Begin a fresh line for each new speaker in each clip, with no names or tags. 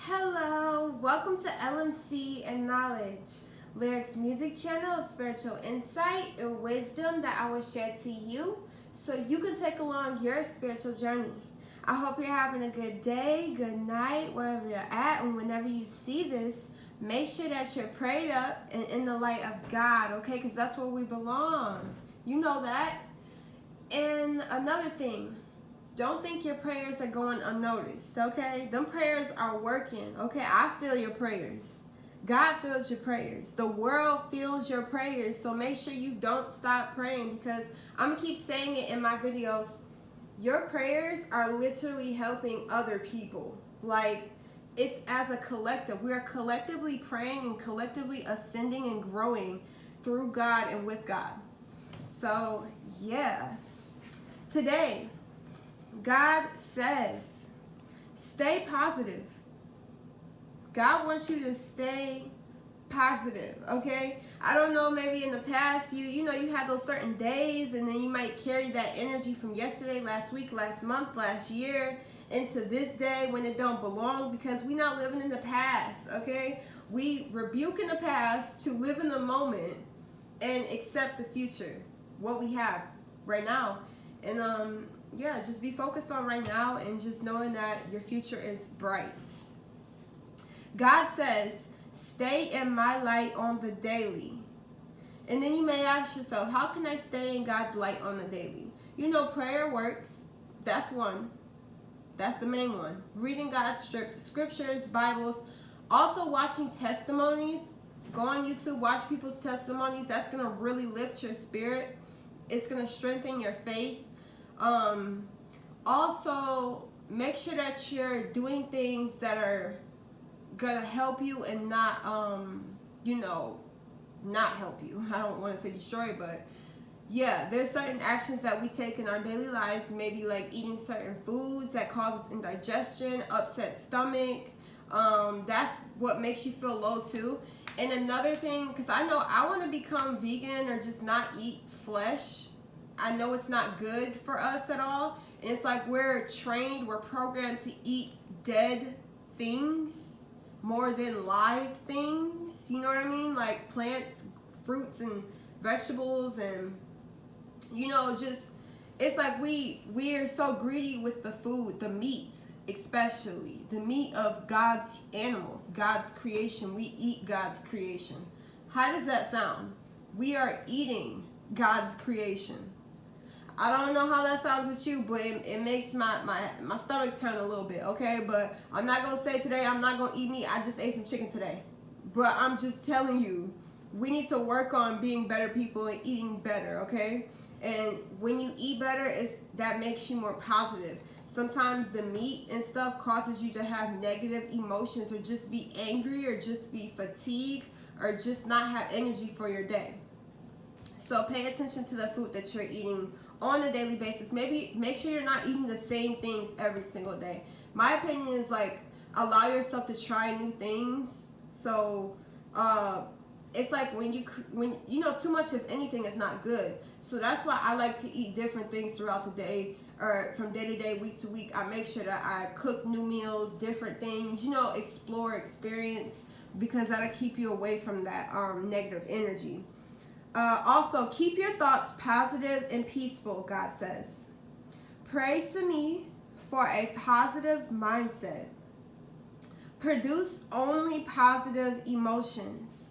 Hello, welcome to LMC and Knowledge, Lyrics Music Channel of spiritual insight and wisdom that I will share to you so you can take along your spiritual journey. I hope you're having a good day, good night, wherever you're at, and whenever you see this, make sure that you're prayed up and in the light of God, okay? Because that's where we belong. You know that. And another thing, don't think your prayers are going unnoticed, okay? Them prayers are working, okay? I feel your prayers. God feels your prayers. The world feels your prayers. So make sure you don't stop praying, because I'm going to keep saying it in my videos. Your prayers are literally helping other people. Like, it's as a collective. We are collectively praying and collectively ascending and growing through God and with God. So, yeah. Today, God says, stay positive. God wants you to stay positive, okay? I don't know, maybe in the past, you had those certain days, and then you might carry that energy from yesterday, last week, last month, last year, into this day when it don't belong, because we not living in the past, okay? We rebuke in the past to live in the moment and accept the future, what we have right now. And yeah, just be focused on right now and just knowing that your future is bright. God says, stay in my light on the daily. And then you may ask yourself, how can I stay in God's light on the daily? You know, prayer works. That's one. That's the main one. Reading God's scriptures, Bibles. Also watching testimonies. Go on YouTube, watch people's testimonies. That's going to really lift your spirit. It's going to strengthen your faith. Also, make sure that you're doing things that are gonna help you and not not help you. I don't want to say destroy, but yeah, there's certain actions that we take in our daily lives, maybe like eating certain foods that causes indigestion, upset stomach. That's what makes you feel low too. And another thing, because I know I want to become vegan or just not eat flesh. I know it's not good for us at all. And it's like we're trained, we're programmed to eat dead things more than live things. You know what I mean? Like plants, fruits, and vegetables, and just it's like we are so greedy with the food, the meat, especially the meat of God's animals, God's creation. We eat God's creation. How does that sound? We are eating God's creation. I don't know how that sounds with you, but it makes my stomach turn a little bit, okay? But I'm not going to say today I'm not going to eat meat. I just ate some chicken today. But I'm just telling you, we need to work on being better people and eating better, okay? And when you eat better, that makes you more positive. Sometimes the meat and stuff causes you to have negative emotions, or just be angry, or just be fatigued, or just not have energy for your day. So pay attention to the food that you're eating on a daily basis. Maybe make sure you're not eating the same things every single day. My opinion is like, allow yourself to try new things. So it's like when too much of anything is not good. So that's why I like to eat different things throughout the day, or from day to day, week to week. I make sure that I cook new meals, different things, explore, experience, because that'll keep you away from that negative energy. Also, keep your thoughts positive and peaceful, God says. Pray to me for a positive mindset. Produce only positive emotions.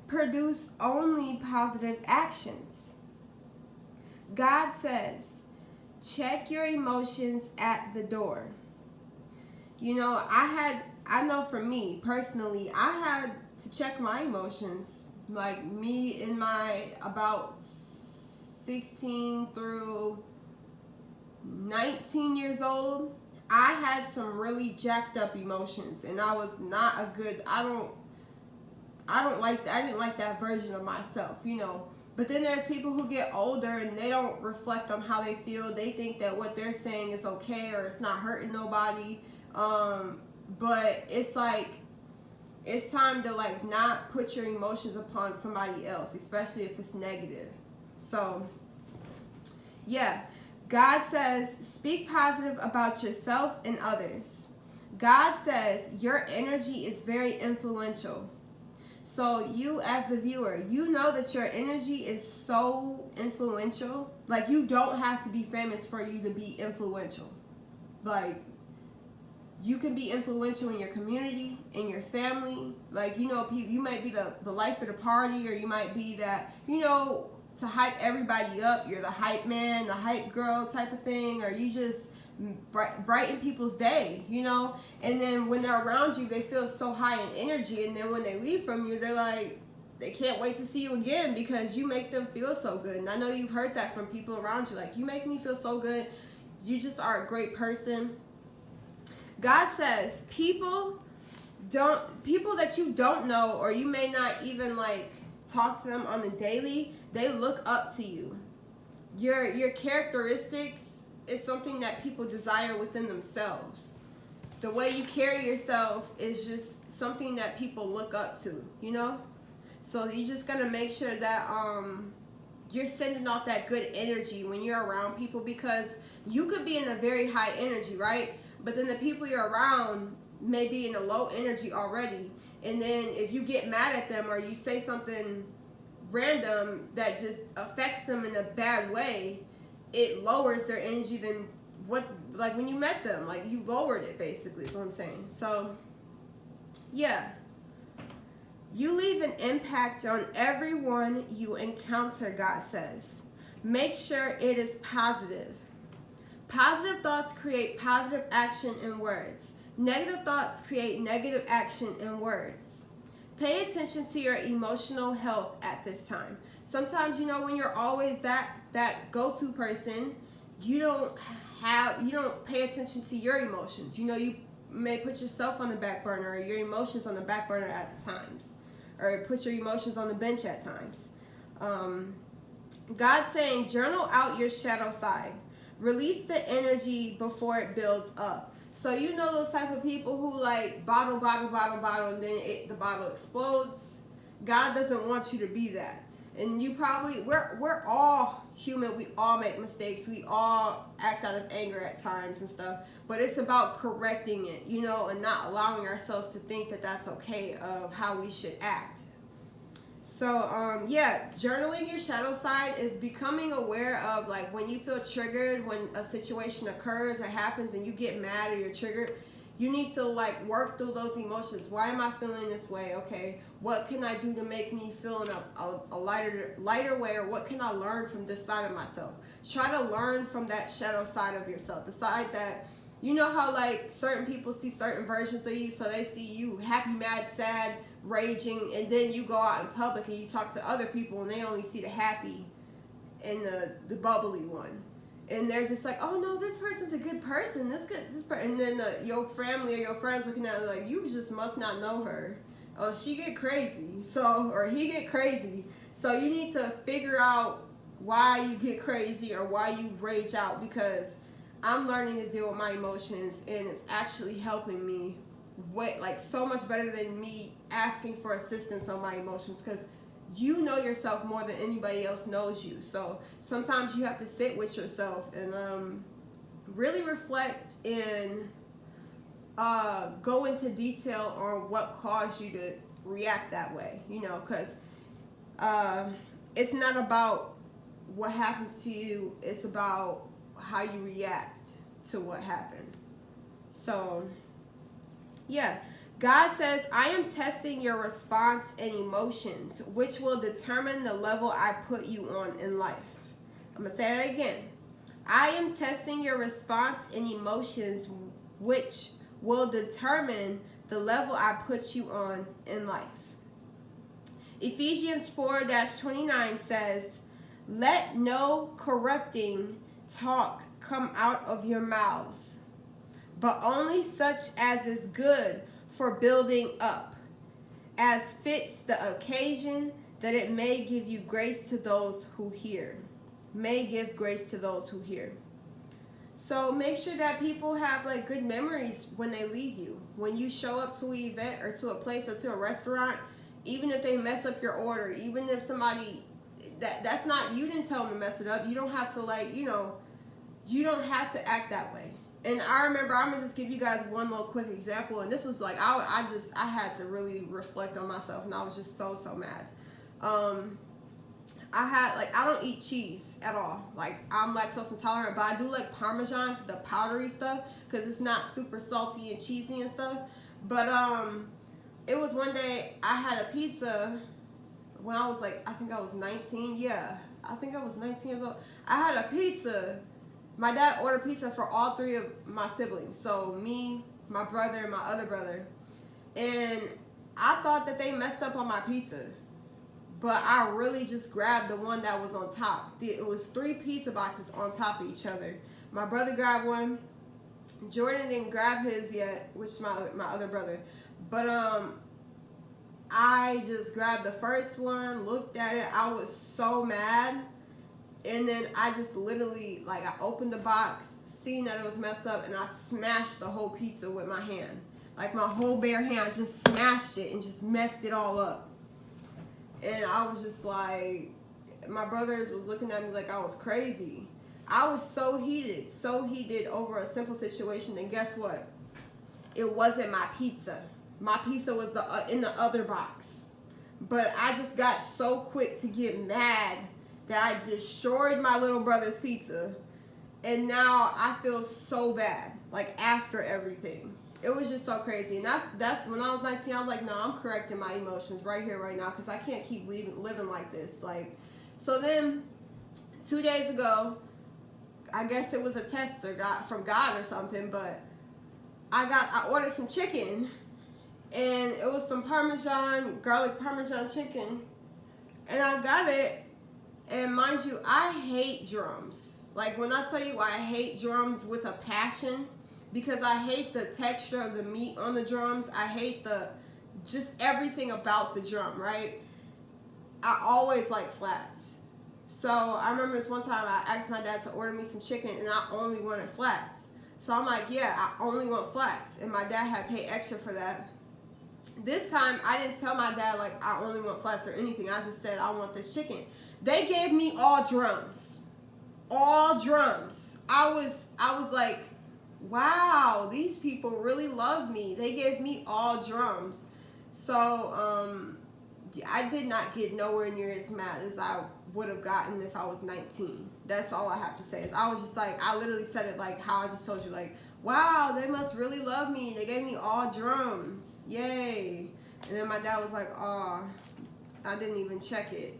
Produce only positive actions. God says, check your emotions at the door. I know for me personally, I had to check my emotions. Like me in my about 16 through 19 years old, I had some really jacked up emotions, and I was not a good, I didn't like that version of myself, But then there's people who get older and they don't reflect on how they feel. They think that what they're saying is okay, or it's not hurting nobody. But it's like, it's time to not put your emotions upon somebody else, especially if it's negative. So, yeah, God says, speak positive about yourself and others. God says your energy is very influential. So you as the viewer, you know that your energy is so influential. Like, you don't have to be famous for you to be influential. Like, you can be influential in your community, in your family. Like, you know, you might be the life of the party, or you might be that, you know, to hype everybody up. You're the hype man, the hype girl type of thing, or you just brighten people's day, you know. And then when they're around you, they feel so high in energy, and then when they leave from you, they're like, they can't wait to see you again because you make them feel so good. And I know you've heard that from people around you, like, you make me feel so good, you just are a great person. God says people that you don't know, or you may not even like talk to them on the daily, they look up to you. Your characteristics is something that people desire within themselves. The way you carry yourself is just something that people look up to, you know? So you just gotta make sure that you're sending off that good energy when you're around people, because you could be in a very high energy, right? But then the people you're around may be in a low energy already. And then if you get mad at them, or you say something random that just affects them in a bad way, it lowers their energy than what, like when you met them, like you lowered it basically, is what I'm saying. So yeah, you leave an impact on everyone you encounter, God says. Make sure it is positive. Positive thoughts create positive action in words. Negative thoughts create negative action in words. Pay attention to your emotional health at this time. Sometimes, you know, when you're always that go-to person, you don't pay attention to your emotions. You know, you may put yourself on the back burner, or your emotions on the back burner at times, or put your emotions on the bench at times. God's saying, journal out your shadow side. Release the energy before it builds up. So you know those type of people who like bottle, and then the bottle explodes. God doesn't want you to be that. And you probably, we're all human. We all make mistakes. We all act out of anger at times and stuff. But it's about correcting it, you know, and not allowing ourselves to think that that's okay of how we should act. So, yeah, journaling your shadow side is becoming aware of, like, when you feel triggered, when a situation occurs or happens and you get mad or you're triggered, you need to, like, work through those emotions. Why am I feeling this way? Okay, what can I do to make me feel in a lighter way, or what can I learn from this side of myself? Try to learn from that shadow side of yourself, the side that, you know how, like, certain people see certain versions of you, so they see you happy, mad, sad, raging, and then you go out in public and you talk to other people and they only see the happy and the bubbly one, and they're just like, oh no, this person's a good person, and then your family or your friends looking at it like, you just must not know her, oh, she get crazy, so, or he get crazy. So you need to figure out why you get crazy or why you rage out, because I'm learning to deal with my emotions, and it's actually helping me like so much better than me asking for assistance on my emotions, because you know yourself more than anybody else knows you. So sometimes you have to sit with yourself and really reflect and go into detail on what caused you to react that way, you know, because it's not about what happens to you, it's about how you react to what happened. So yeah, God says, I am testing your response and emotions, which will determine the level I put you on in life. I'm going to say that again. I am testing your response and emotions, which will determine the level I put you on in life. Ephesians 4-29 says, let no corrupting talk come out of your mouths, but only such as is good for building up, as fits the occasion, that it may give you grace to those who hear. May give grace to those who hear. So make sure that people have like good memories when they leave you. When you show up to an event or to a place or to a restaurant, even if they mess up your order, even if somebody, that's not, you didn't tell them to mess it up. You don't have to, like, you know, you don't have to act that way. And I remember, I'm gonna just give you guys one little quick example. And this was like, I had to really reflect on myself, and I was just so mad. I don't eat cheese at all. Like, I'm lactose intolerant, but I do like Parmesan, the powdery stuff, because it's not super salty and cheesy and stuff. But it was one day I had a pizza when I was like, I think I was 19. Yeah, I think I was 19 years old. I had a pizza. My dad ordered pizza for all three of my siblings. So me, my brother, and my other brother. And I thought that they messed up on my pizza. But I really just grabbed the one that was on top. It was 3 pizza boxes on top of each other. My brother grabbed one. Jordan didn't grab his yet, which is my other brother. But I just grabbed the first one, looked at it. I was so mad. And then I just literally, like, I opened the box, seen that it was messed up, and I smashed the whole pizza with my hand. Like, my whole bare hand, I just smashed it and just messed it all up. And I was just like, my brothers was looking at me like I was crazy. I was so heated over a simple situation. And guess what? It wasn't my pizza. My pizza was in the other box. But I just got so quick to get mad that I destroyed my little brother's pizza. And now I feel so bad, like, after everything. It was just so crazy. And that's when I was 19, I was like, no, I'm correcting my emotions right here, right now, because I can't keep living like this. Like, so then 2 days ago, I guess it was a test from God or something, but I ordered some chicken, and it was some garlic Parmesan chicken, and I got it. And mind you, I hate drums. Like, when I tell you I hate drums with a passion, because I hate the texture of the meat on the drums. I hate just everything about the drum, right? I always like flats. So I remember this one time I asked my dad to order me some chicken, and I only wanted flats. So I'm like, yeah, I only want flats. And my dad had paid extra for that. This time, I didn't tell my dad, like, I only want flats or anything. I just said, I want this chicken. They gave me all drums. All drums. I was like, wow, these people really love me. They gave me all drums. So, I did not get nowhere near as mad as I would have gotten if I was 19. That's all I have to say. I was just like, I literally said it like how I just told you, like, wow, they must really love me. They gave me all drums. Yay. And then my dad was like, oh, I didn't even check it.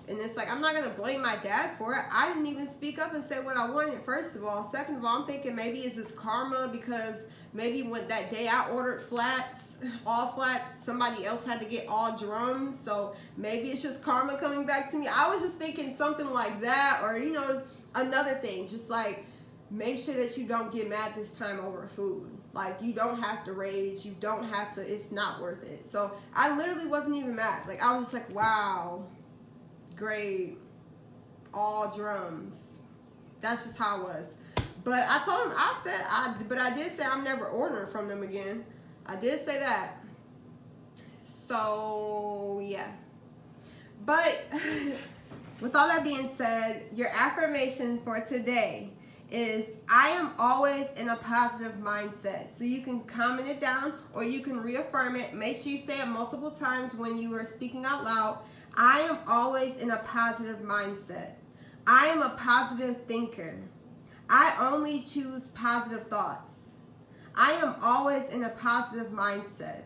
And it's like, I'm not going to blame my dad for it. I didn't even speak up and say what I wanted, first of all. Second of all, I'm thinking maybe is this karma, because maybe when that day I ordered flats, all flats, somebody else had to get all drums. So maybe it's just karma coming back to me. I was just thinking something like that, or, you know, another thing. Just like, make sure that you don't get mad this time over food. Like, you don't have to rage. You don't have to. It's not worth it. So I literally wasn't even mad. Like, I was just like, wow. Great, all drums. That's just how it was. But I told him, I did say I'm never ordering from them again. I did say that. So yeah. But with all that being said, your affirmation for today is, I am always in a positive mindset. So you can comment it down, or you can reaffirm it. Make sure you say it multiple times when you are speaking out loud. I am always in a positive mindset. I am a positive thinker. I only choose positive thoughts. I am always in a positive mindset.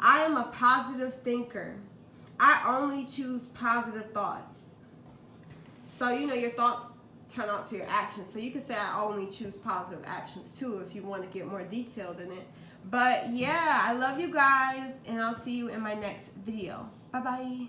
I am a positive thinker. I only choose positive thoughts. So, you know, your thoughts turn out to your actions. So you can say, I only choose positive actions too, if you want to get more detailed in it. But yeah, I love you guys, and I'll see you in my next video. Bye-bye.